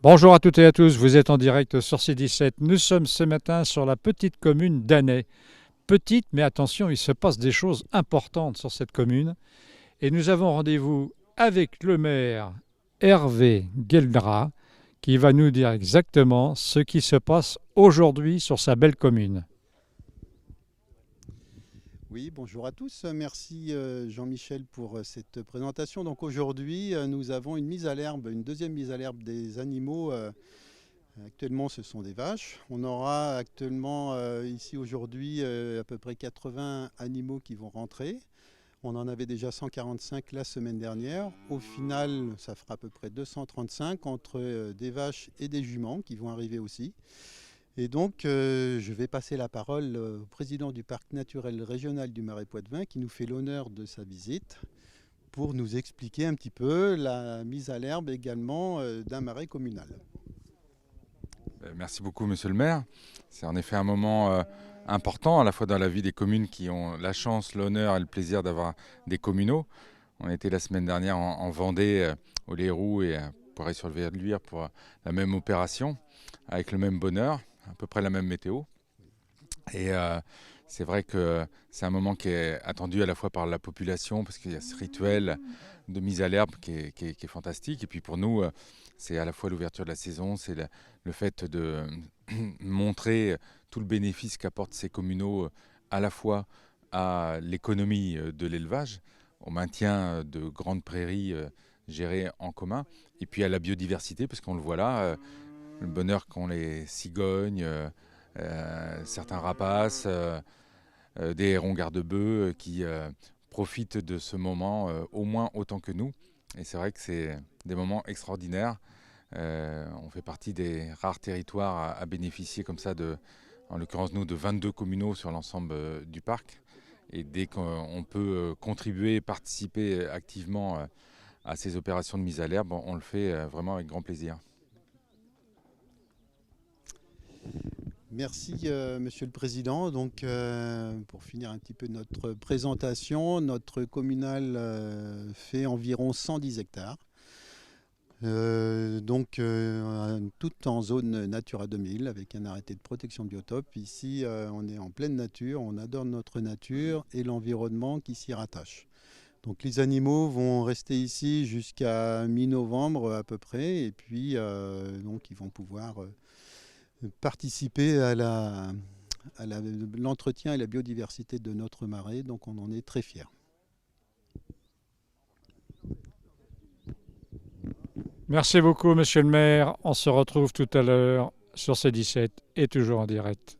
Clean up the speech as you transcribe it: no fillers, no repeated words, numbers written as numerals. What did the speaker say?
Bonjour à toutes et à tous, vous êtes en direct sur C17. Nous sommes ce matin sur la petite commune d'Annay. Petite, mais attention, il se passe des choses importantes sur cette commune. Et nous avons rendez-vous avec le maire Hervé Gueldra, qui va nous dire exactement ce qui se passe aujourd'hui sur sa belle commune. Oui, bonjour à tous. Merci Jean-Michel pour cette présentation. Donc aujourd'hui, nous avons une mise à l'herbe, une deuxième mise à l'herbe des animaux. Actuellement, ce sont des vaches. On aura actuellement ici aujourd'hui à peu près 80 animaux qui vont rentrer. On en avait déjà 145 la semaine dernière. Au final, ça fera à peu près 235 entre des vaches et des juments qui vont arriver aussi. Et donc, je vais passer la parole au président du parc naturel régional du Marais Poitevin qui nous fait l'honneur de sa visite pour nous expliquer un petit peu la mise à l'herbe également d'un marais communal. Merci beaucoup, monsieur le maire. C'est en effet un moment important, à la fois dans la vie des communes qui ont la chance, l'honneur et le plaisir d'avoir des communaux. On était la semaine dernière en Vendée, au Lérou et sur le Verluire pour la même opération, avec le même bonheur, à peu près la même météo. Et c'est vrai que c'est un moment qui est attendu à la fois par la population, parce qu'il y a ce rituel de mise à l'herbe qui est fantastique. Et puis pour nous, c'est à la fois l'ouverture de la saison, c'est le fait de montrer tout le bénéfice qu'apportent ces communaux à la fois à l'économie de l'élevage, au maintien de grandes prairies gérées en commun, et puis à la biodiversité, parce qu'on le voit là, le bonheur qu'ont les cigognes, certains rapaces, des hérons garde-bœufs qui profitent de ce moment au moins autant que nous. Et c'est vrai que c'est des moments extraordinaires. On fait partie des rares territoires à bénéficier comme ça en l'occurrence nous, de 22 communaux sur l'ensemble du parc. Et dès qu'on peut contribuer, participer activement à ces opérations de mise à l'herbe, on le fait vraiment avec grand plaisir. Merci Monsieur le Président. Donc pour finir un petit peu notre présentation, notre communal fait environ 110 hectares. Tout en zone Natura 2000 avec un arrêté de protection de biotope. Ici, on est en pleine nature, on adore notre nature et l'environnement qui s'y rattache. Donc les animaux vont rester ici jusqu'à mi-novembre à peu près, et puis donc ils vont pouvoir participer à l'entretien et la biodiversité de notre marais. Donc on en est très fiers. Merci beaucoup, monsieur le maire. On se retrouve tout à l'heure sur C17 et toujours en direct.